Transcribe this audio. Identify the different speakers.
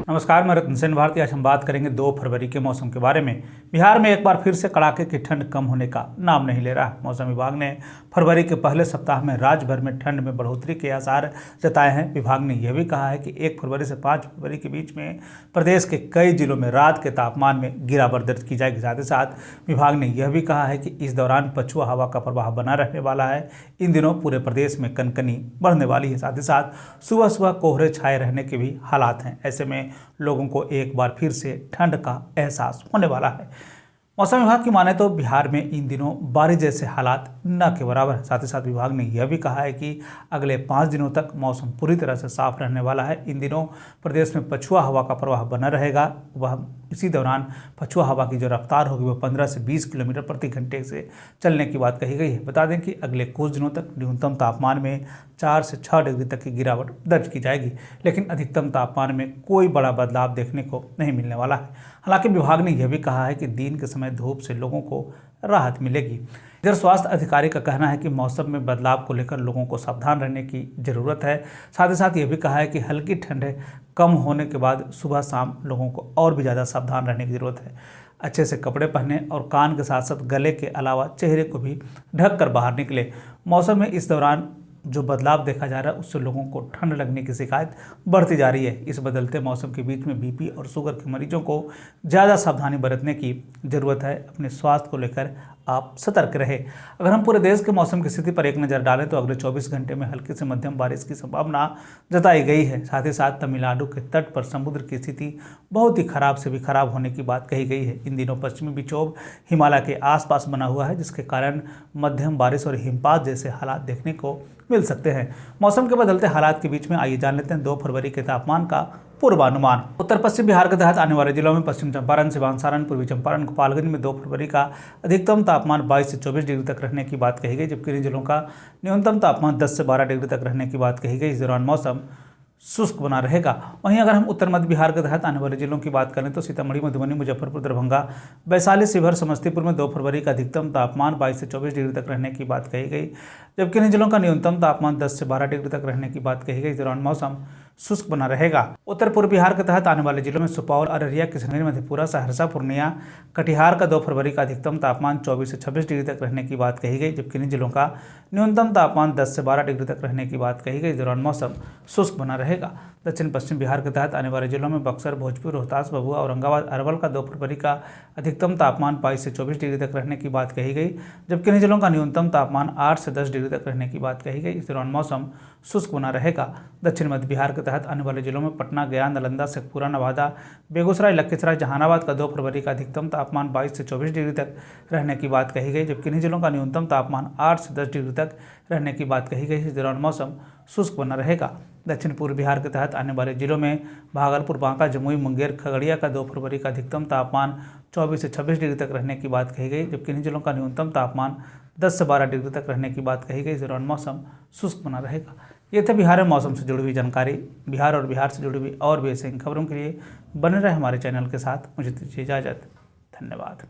Speaker 1: नमस्कार, मैं रत्न सेन भारती। आज हम बात करेंगे 2 फरवरी के मौसम के बारे में। बिहार में एक बार फिर से कड़ाके की ठंड कम होने का नाम नहीं ले रहा। मौसम विभाग ने फरवरी के पहले सप्ताह में राज्य भर में ठंड में बढ़ोतरी के आसार जताए हैं। विभाग ने यह भी कहा है कि 1 फरवरी से 5 फरवरी के बीच में प्रदेश के कई जिलों में रात के तापमान में गिरावट दर्ज की जाएगी। साथ ही साथ विभाग ने यह भी कहा है कि इस दौरान पछुआ हवा का प्रवाह बना रहने वाला है। इन दिनों पूरे प्रदेश में कनकनी बढ़ने वाली है। साथ ही साथ सुबह सुबह कोहरे छाए रहने के भी हालात हैं। ऐसे में लोगों को एक बार फिर से ठंड का एहसास होने वाला है। मौसम विभाग की माने तो बिहार में इन दिनों बारिश जैसे हालात न के बराबर है। साथ ही साथ विभाग ने यह भी कहा है कि अगले 5 दिनों तक मौसम पूरी तरह से साफ रहने वाला है। इन दिनों प्रदेश में पछुआ हवा का प्रवाह बना रहेगा। वह इसी दौरान पछुआ हवा की जो रफ्तार होगी वह 15 से 20 किलोमीटर प्रति घंटे से चलने की बात कही गई है। बता दें कि अगले कुछ दिनों तक न्यूनतम तापमान में 4 से 6 डिग्री तक की गिरावट दर्ज की जाएगी, लेकिन अधिकतम तापमान में कोई बड़ा बदलाव देखने को नहीं मिलने वाला है। हालांकि विभाग ने यह भी कहा है कि दिन के समय धूप से लोगों को राहत मिलेगी। इधर स्वास्थ्य अधिकारी का कहना है कि मौसम में बदलाव को लेकर लोगों को सावधान रहने की जरूरत है। साथ ही साथ यह भी कहा है कि हल्की ठंड कम होने के बाद सुबह शाम लोगों को और भी ज़्यादा सावधान रहने की जरूरत है। अच्छे से कपड़े पहने और कान के साथ साथ गले के अलावा चेहरे को भी ढक कर बाहर निकले। मौसम में इस दौरान जो बदलाव देखा जा रहा है उससे लोगों को ठंड लगने की शिकायत बढ़ती जा रही है। इस बदलते मौसम के बीच में बीपी और शुगर के मरीजों को ज़्यादा सावधानी बरतने की ज़रूरत है। अपने स्वास्थ्य को लेकर आप सतर्क रहे। अगर हम पूरे देश के मौसम की स्थिति पर एक नज़र डालें तो अगले 24 घंटे में हल्की से मध्यम बारिश की संभावना जताई गई है। साथ ही साथ तमिलनाडु के तट पर समुद्र की स्थिति बहुत ही खराब से भी खराब होने की बात कही गई है। इन दिनों पश्चिमी विक्षोभ हिमालय के आसपास बना हुआ है, जिसके कारण मध्यम बारिश और हिमपात जैसे हालात देखने को मिल सकते हैं। मौसम के बदलते हालात के बीच में आइए जान लेते हैं 2 फरवरी के तापमान का पूर्वानुमान। उत्तर पश्चिम बिहार के तहत आने वाले जिलों में पश्चिम चंपारण, सिवान, सारण, पूर्वी चंपारण, गोपालगंज में 2 फरवरी का अधिकतम तापमान 22 से 24 डिग्री तक रहने की बात कही गई, जबकि इन जिलों का न्यूनतम तापमान 10 से 12 डिग्री तक रहने की बात कही गई। इस दौरान मौसम शुष्क बना रहेगा। वहीं अगर हम उत्तर मध्य बिहार के तहत आने वाले जिलों की बात करें तो सीतामढ़ी, मधुबनी, मुजफ्फरपुर, दरभंगा, वैशाली, शिवहर, समस्तीपुर में 2 फरवरी का अधिकतम तापमान 22 से 24 डिग्री तक रहने की बात कही गई, जबकि इन जिलों का न्यूनतम तापमान 10 से 12 डिग्री तक रहने की बात कही गई। इस दौरान मौसम शुष्क बना रहेगा। उत्तर पूर्व बिहार के तहत आने वाले जिलों में सुपौल, अररिया, किशनगंज, मधेपुरा, सहरसा, पूर्णिया, कटिहार का 2 फरवरी का अधिकतम तापमान 24 से 26 डिग्री तक रहने की बात कही गई, जबकि इन जिलों का न्यूनतम तापमान 10 से 12 डिग्री तक रहने की बात कही गई। इस दौरान मौसम शुष्क बना रहेगा। दक्षिण पश्चिम बिहार के तहत आने वाले जिलों में बक्सर, भोजपुर, रोहतास, भभुआ, औरंगाबाद, अरवल का 2 फरवरी का अधिकतम तापमान 22 से 24 डिग्री तक रहने की बात कही गई, जबकि इन जिलों का न्यूनतम तापमान 8 से 10 डिग्री तक रहने की बात कही गई। इस दौरान मौसम शुष्क बना रहेगा। दक्षिण मध्य बिहार के तहत आने वाले जिलों में पटना, गया, नालंदा, शेखपुरा, नवादा, बेगूसराय, लखीसराय, जहानाबाद का 2 फरवरी का अधिकतम तापमान 22 से 24 डिग्री तक रहने की बात कही गई, जबकि इन जिलों का न्यूनतम तापमान 8 से 10 डिग्री तक रहने की बात कही गई। इस दौरान मौसम शुष्क बना रहेगा। दक्षिण पूर्व बिहार के तहत आने वाले जिलों में भागलपुर, बांका, जमुई, मुंगेर, खगड़िया का 2 फरवरी का अधिकतम तापमान 24 से 26 डिग्री तक रहने की बात कही गई, जबकि इन जिलों का न्यूनतम तापमान 10 से 12 डिग्री तक रहने की बात कही गई। इस दौरान मौसम शुष्क बना रहेगा। ये थे बिहार में मौसम से जुड़ी हुई जानकारी। बिहार और बिहार से जुड़ी हुई और भी ऐसी खबरों के लिए बने रहे हमारे चैनल के साथ। मुझे दीजिए इजाज़त। धन्यवाद।